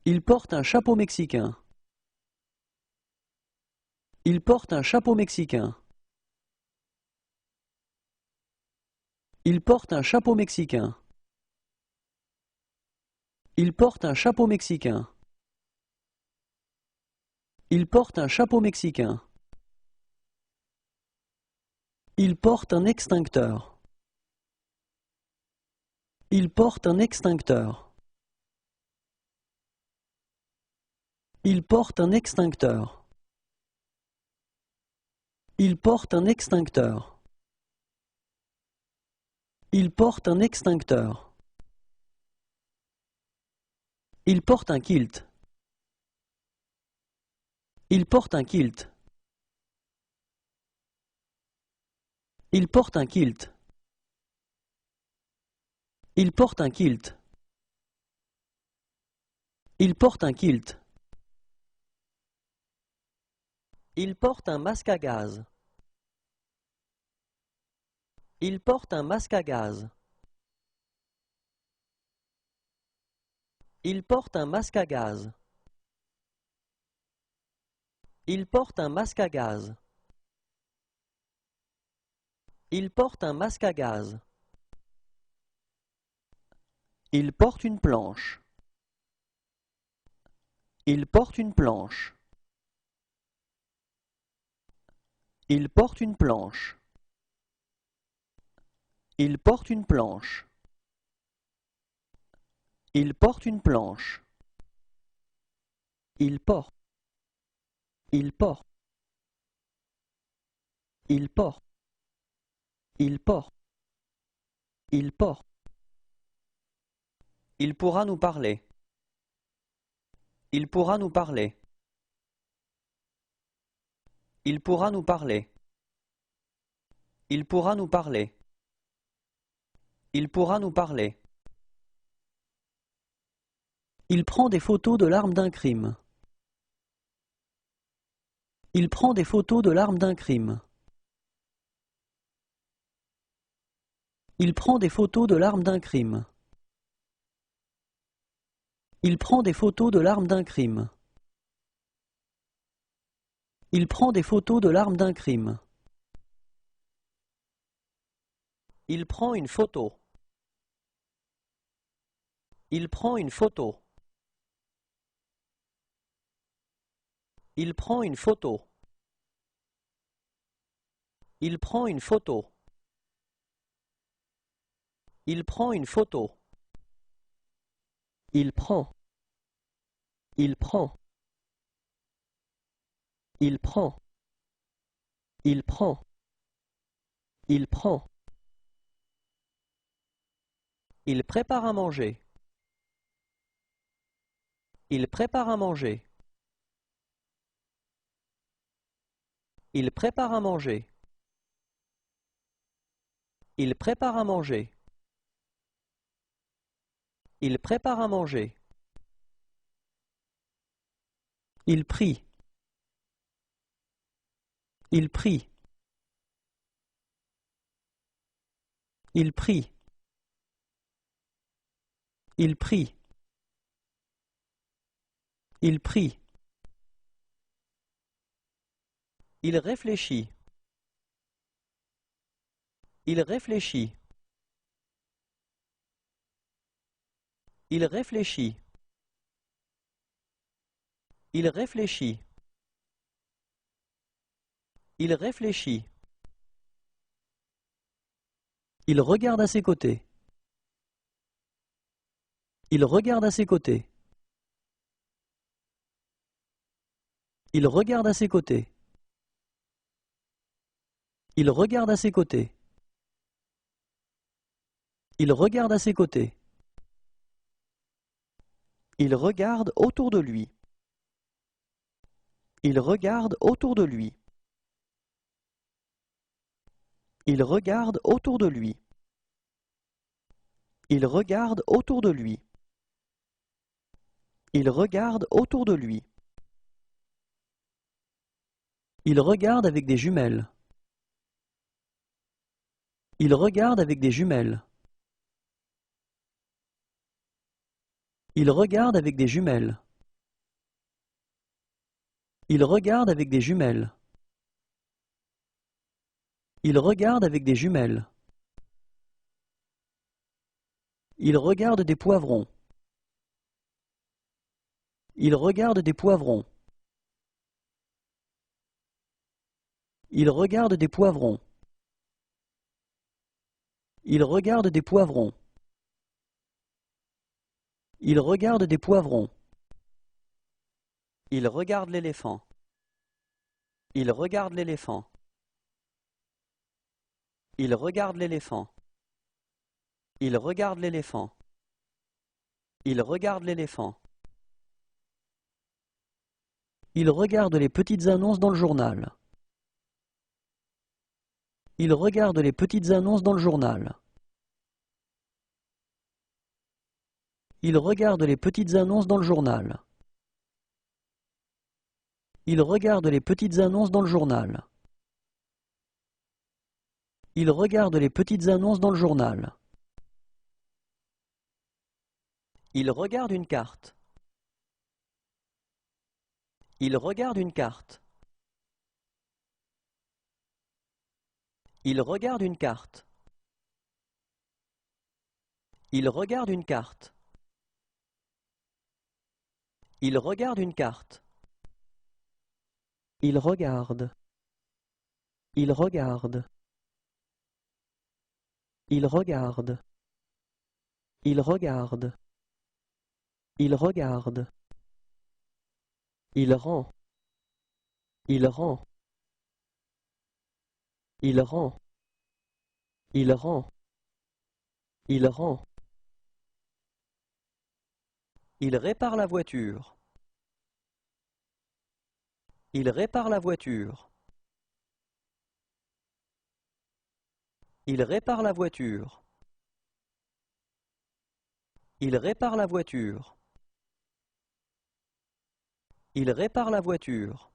Il porte un chapeau mexicain. Il porte un chapeau mexicain. Il porte un chapeau mexicain. Il porte un chapeau mexicain. Il porte un chapeau mexicain. Il porte un extincteur. Il porte un extincteur. Il porte un extincteur. Il porte un extincteur. Il porte un extincteur. Il porte un kilt. Il porte un kilt. Il porte un kilt. Il porte un kilt. Il porte un kilt. Il porte un masque à gaz. Il porte un masque à gaz. Il porte un masque à gaz. Il porte un masque à gaz. Il porte un masque à gaz. Il porte une planche. Il porte une planche. Il porte une planche. Il porte une planche. Il porte une planche. Il porte. Il porte. Il porte. Il porte. Il porte. Il pourra nous parler. Il pourra nous parler. Il pourra nous parler. Il pourra nous parler. Il pourra nous parler. Il prend des photos de l'arme d'un crime. Il prend des photos de l'arme d'un crime. Il prend des photos de l'arme d'un crime. Il prend des photos de l'arme d'un crime. Il prend des photos de l'arme d'un crime. Il prend une photo. Il prend une photo. Il prend une photo. Il prend une photo. Il prend une photo. Il prend. Il prend. Il prend. Il prend. Il prend. Il prépare à manger. Il prépare à manger. Il prépare à manger. Il prépare à manger. Il prépare à manger. Il prie. Il prie. Il prie. Il prie. Il prie. Il réfléchit. Il réfléchit. Il réfléchit. Il réfléchit. Il réfléchit. Il regarde à ses côtés. Il regarde à ses côtés. Il regarde à ses côtés. Il regarde à ses côtés. Il regarde à ses côtés. Il regarde autour de lui. Il regarde autour de lui. Il regarde autour de lui. Il regarde autour de lui. Il regarde autour de lui. Il regarde avec des jumelles. Il regarde avec des jumelles. Il regarde avec des jumelles. Il regarde avec des jumelles. Il regarde avec des jumelles. Il regarde des poivrons. Il regarde des poivrons. Il regarde des poivrons. Il regarde des poivrons. Il regarde des poivrons. Il regarde l'éléphant. Il regarde l'éléphant. Il regarde l'éléphant. Il regarde l'éléphant. Il regarde l'éléphant. Il regarde les petites annonces dans le journal. Il regarde les petites annonces dans le journal. Il regarde les petites annonces dans le journal. Il regarde les petites annonces dans le journal. Il regarde les petites annonces dans le journal. Il regarde une carte. Il regarde une carte. Il regarde une carte. Il regarde une carte. Il regarde une carte. Il regarde. Il regarde. Il regarde. Il regarde. Il regarde. Il rend. Il rend. Il rend. Il rend. Il rend. Il répare la voiture. Il répare la voiture. Il répare la voiture. Il répare la voiture. Il répare la voiture.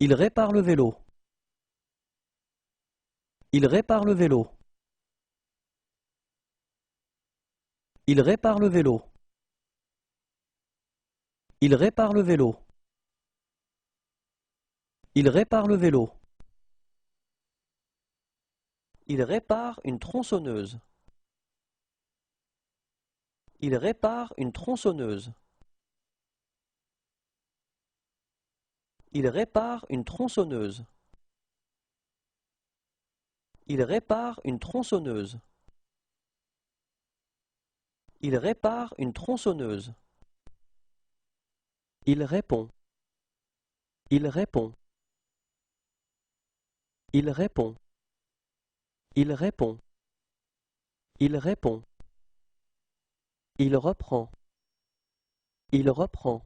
Il répare le vélo. Il répare le vélo. Il répare le vélo. Il répare le vélo. Il répare le vélo. Il répare une tronçonneuse. Il répare une tronçonneuse. Il répare une tronçonneuse. Il répare une tronçonneuse. Il répare une tronçonneuse. Il répond. Il répond. Il répond. Il répond. Il répond. Il reprend. Il reprend.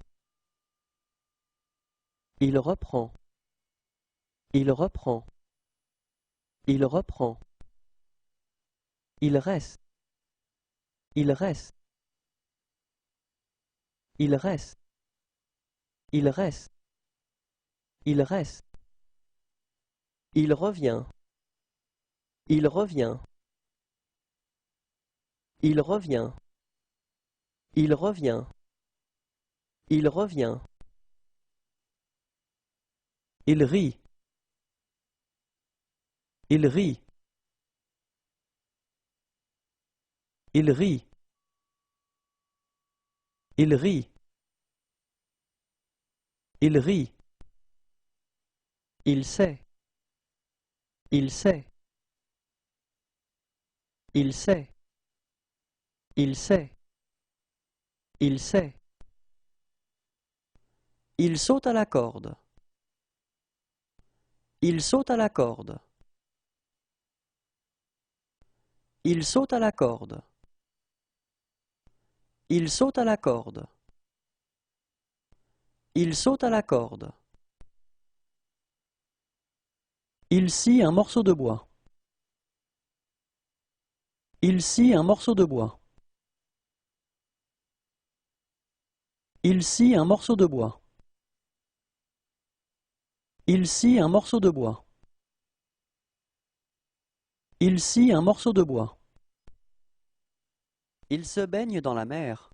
Il reprend. Il reprend. Il reprend. Il reste. Il reste. Il reste. Il reste. Il reste. Il revient. Il revient. Il revient. Il revient. Il revient. Il rit. Il rit. Il rit. Il rit. Il rit. Il sait. Il sait. Il sait. Il sait. Il sait. Il saute à la corde. Il saute à la corde. Il saute à la corde. Il saute à la corde. Il saute à la corde. Il scie un morceau de bois. Il scie un morceau de bois. Il scie un morceau de bois. Il scie un morceau de bois. Il scie un morceau de bois. Il se baigne dans la mer.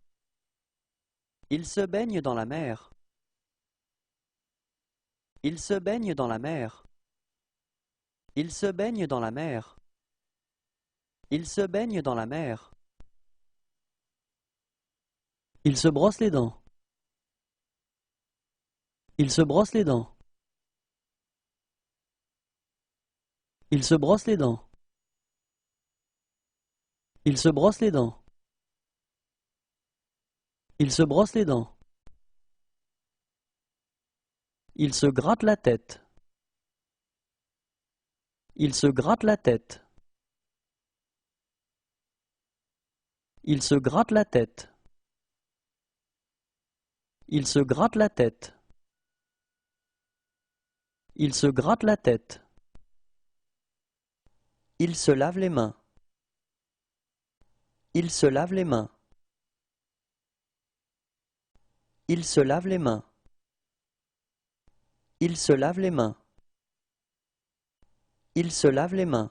Il se baigne dans la mer. Il se baigne dans la mer. Il se baigne dans la mer. Il se baigne dans la mer. Il se brosse les dents. Il se brosse les dents. Il se brosse les dents. Il se brosse les dents. Il se brosse les dents. Il se gratte la tête. Il se gratte la tête. Il se gratte la tête. Il se gratte la tête. Il se gratte la tête. Il se lave les mains. Il se lave les mains. Il se lave les mains. Il se lave les mains. Il se lave les mains.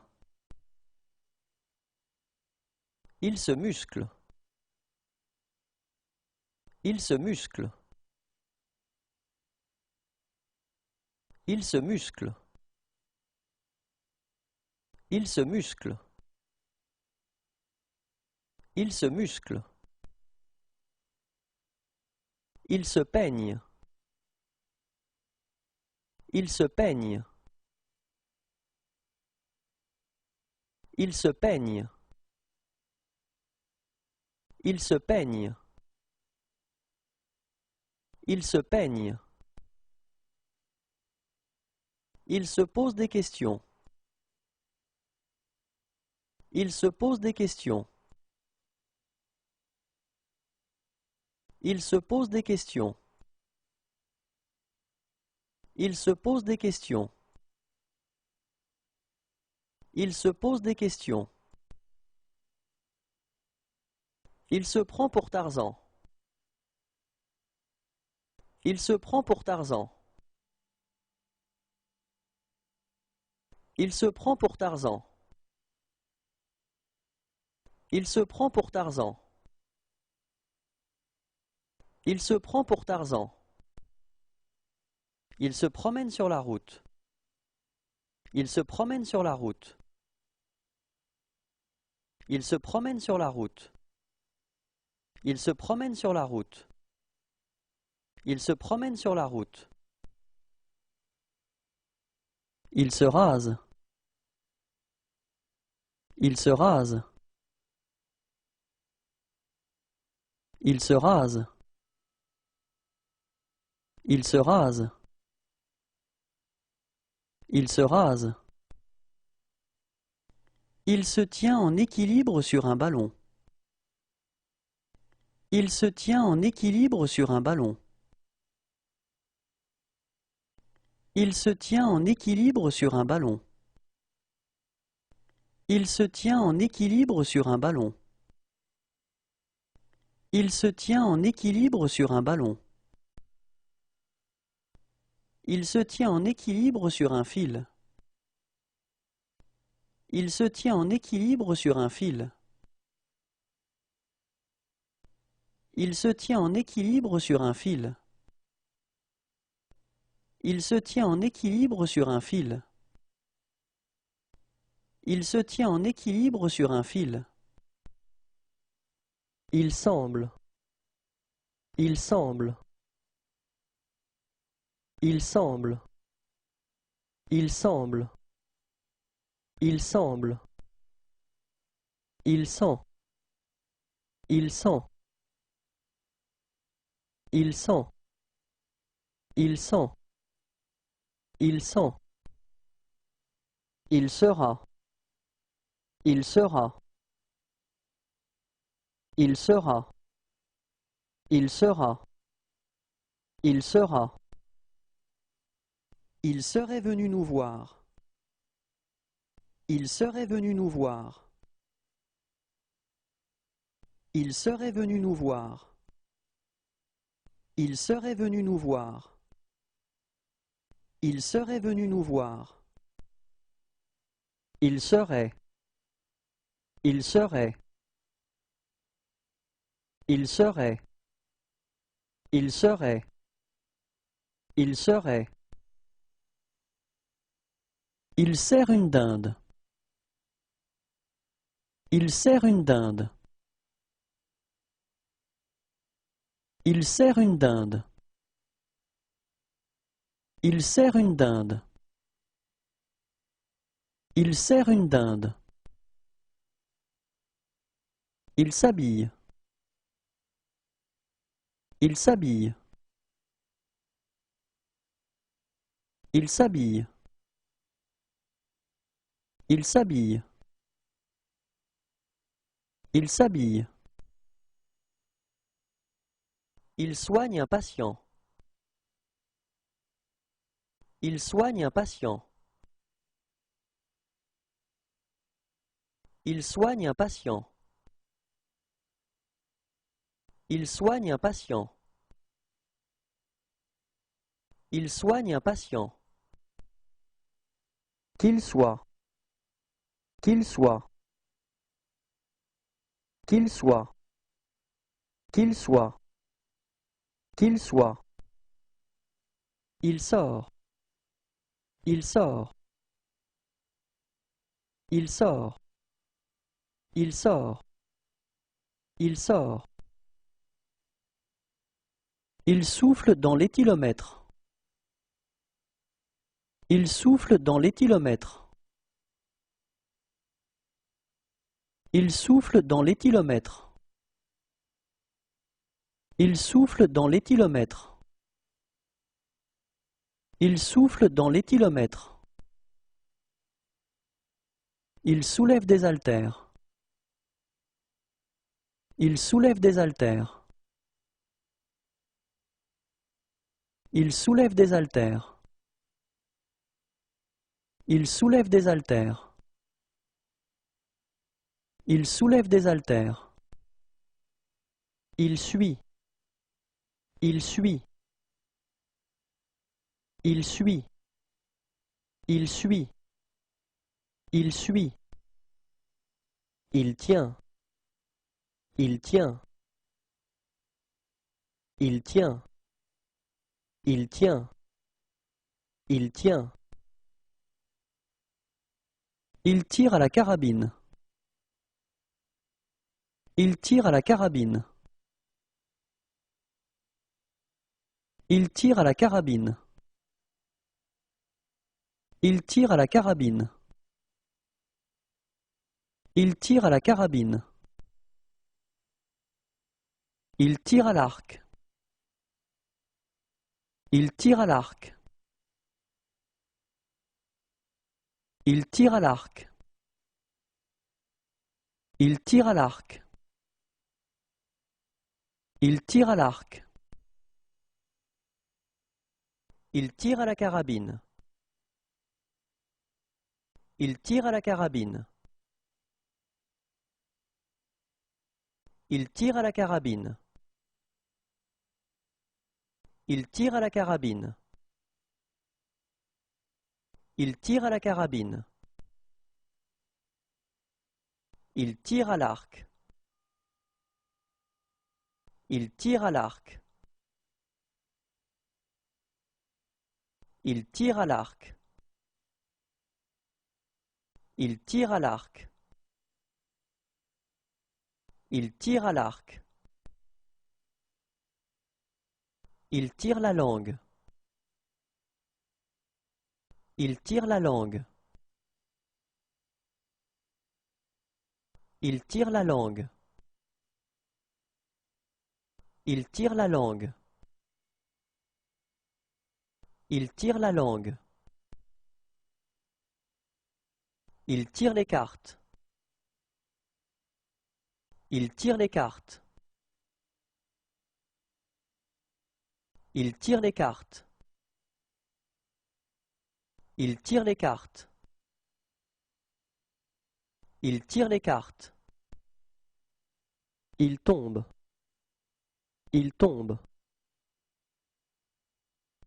Il se muscle. Il se muscle. Il se muscle. Il se muscle. Il se muscle. Il se peigne. Il se peigne. Il se peigne. Il se peigne. Il se peigne. Il se pose des questions. Il se pose des questions. Il se pose des questions. Il se pose des questions. Il se pose des questions. Il se prend pour Tarzan. Il se prend pour Tarzan. Il se prend pour Tarzan. Il se prend pour Tarzan. Il se prend pour Tarzan. Il se promène sur la route. Il se promène sur la route. Il se promène sur la route. Il se promène sur la route. Il se promène sur la route. Il se rase. Il se rase. Il se rase. Il se rase. Il se rase. Il se tient en équilibre sur un ballon. Il se tient en équilibre sur un ballon. Il se tient en équilibre sur un ballon. Il se tient en équilibre sur un ballon. Il se tient en équilibre sur un ballon. Il se tient en équilibre sur un fil. Il se tient en équilibre sur un fil. Il se tient en équilibre sur un fil. Il se tient en équilibre sur un fil. Il se tient en équilibre sur un fil. Il semble. Il semble. Il semble. Il semble. Il semble. Il sent. Il sent. Il sent. Il sent. Il sent. Il sera. Il sera. Il sera. Il sera. Il sera. Il serait venu nous voir. Il serait venu nous voir. Il serait venu nous voir. Il serait venu nous voir. Il serait venu nous voir. Il serait. Il serait. Il serait. Il serait. Il serait. Il sert une dinde. Il sert une dinde. Il sert une dinde. Il sert une dinde. Il sert une dinde. Il s'habille. Il s'habille. Il s'habille. Il s'habille. Il s'habille. Il soigne un patient. Il soigne un patient. Il soigne un patient. Il soigne un patient. Il soigne un patient. Qu'il soit. Qu'il soit. Qu'il soit. Qu'il soit. Qu'il soit. Il sort. Il sort. Il sort. Il sort. Il sort. Il souffle dans l'éthylomètre. Il souffle dans l'éthylomètre. Il souffle dans l'éthylomètre. Il souffle dans l'éthylomètre. Il souffle dans l'éthylomètre. Il soulève des haltères. Il soulève des haltères. Il soulève des haltères. Il soulève des haltères. Il soulève des haltères. Il suit. Il suit. Il suit. Il suit. Il suit. Il tient. Il tient. Il tient. Il tient. Il tient. Il tire à la carabine. Il tire à la carabine. Il tire à la carabine. Il tire à la carabine. Il tire à la carabine. Il tire à l'arc. Il tire à l'arc. Il tire à l'arc. Il tire à l'arc. Il tire à l'arc. Il tire à la carabine. Il tire à la carabine. Il tire à la carabine. Il tire à la carabine. Il tire à la carabine. Il tire à l'arc. Il tire à l'arc. Il tire à l'arc. Il tire à l'arc. Il tire à l'arc. Il tire la langue. Il tire la langue. Il tire la langue. Il tire la langue. Il tire la langue. Il tire les cartes. Il tire les cartes. Il tire les cartes. Il tire les cartes. Il tire les cartes. Il tombe. Il tombe.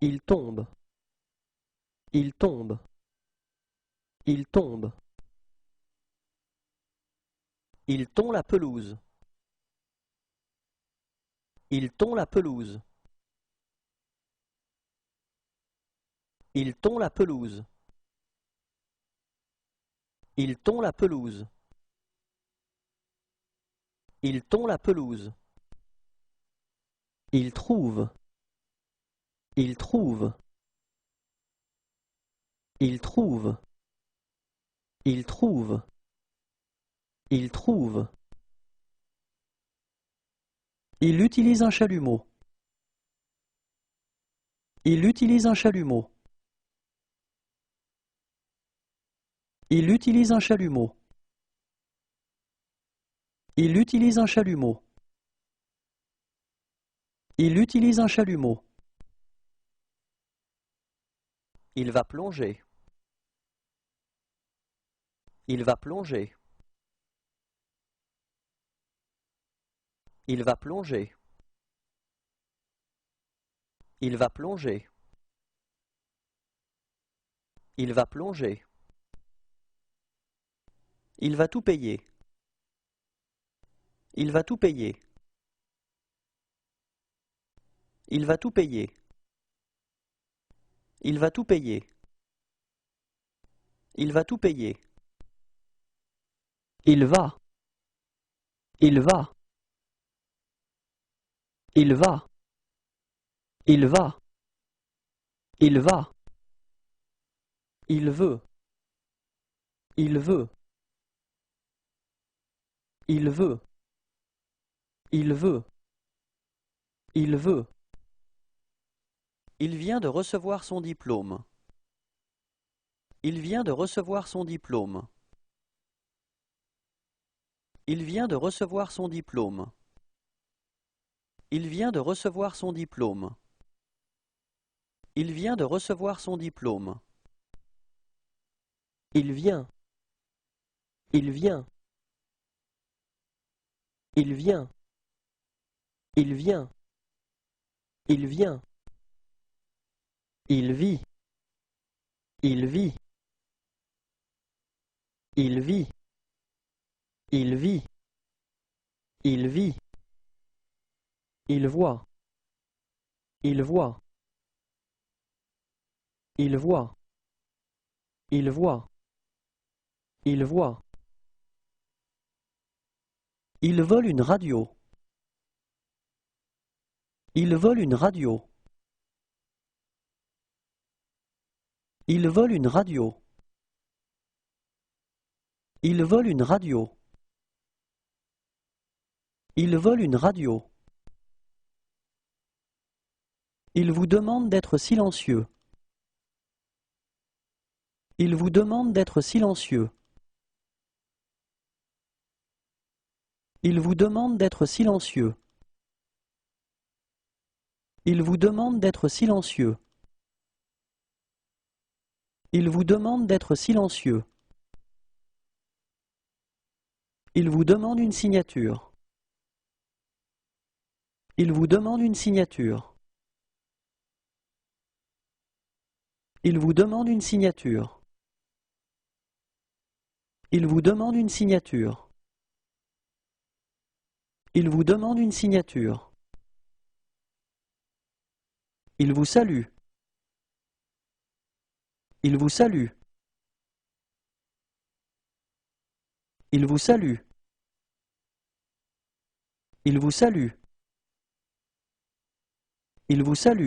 Il tombe. Il tombe. Il tombe. Il tond la pelouse. Il tond la pelouse. Il tond la pelouse. Il tond la pelouse. Il tond la pelouse. Il trouve. Il trouve. Il trouve. Il trouve. Il trouve. Il utilise un chalumeau. Il utilise un chalumeau. Il utilise un chalumeau. Il utilise un chalumeau. Il utilise un chalumeau. Il va plonger. Il va plonger. Il va plonger. Il va plonger. Il va plonger. Il va tout payer. Il va tout payer. Il va tout payer. Il va tout payer. Il va tout payer. Il va. Il va. Il va. Il va. Il va. Il veut. Il veut. Il veut. Il veut. Il veut. Il vient de recevoir son diplôme. Il vient de recevoir son diplôme. Il vient de recevoir son diplôme. Il vient de recevoir son diplôme. Il vient de recevoir son diplôme. Il vient. Il vient. Il vient. Il vient. Il vient. Il vit. Il vit. Il vit. Il vit. Il vit. Il voit. Il voit. Il voit. Il voit. Il voit. Il vole une radio. Il vole une radio. Il vole une radio. Il vole une radio. Il vole une radio. Il vous demande d'être silencieux. Il vous demande d'être silencieux. Il vous demande d'être silencieux. Il vous demande d'être silencieux. Il vous demande d'être silencieux. Il vous demande une signature. Il vous demande une signature. Il vous demande une signature. Il vous demande une signature. Il vous demande une signature. Il vous salue. Il vous salue. Il vous salue. Il vous salue. Il vous salue.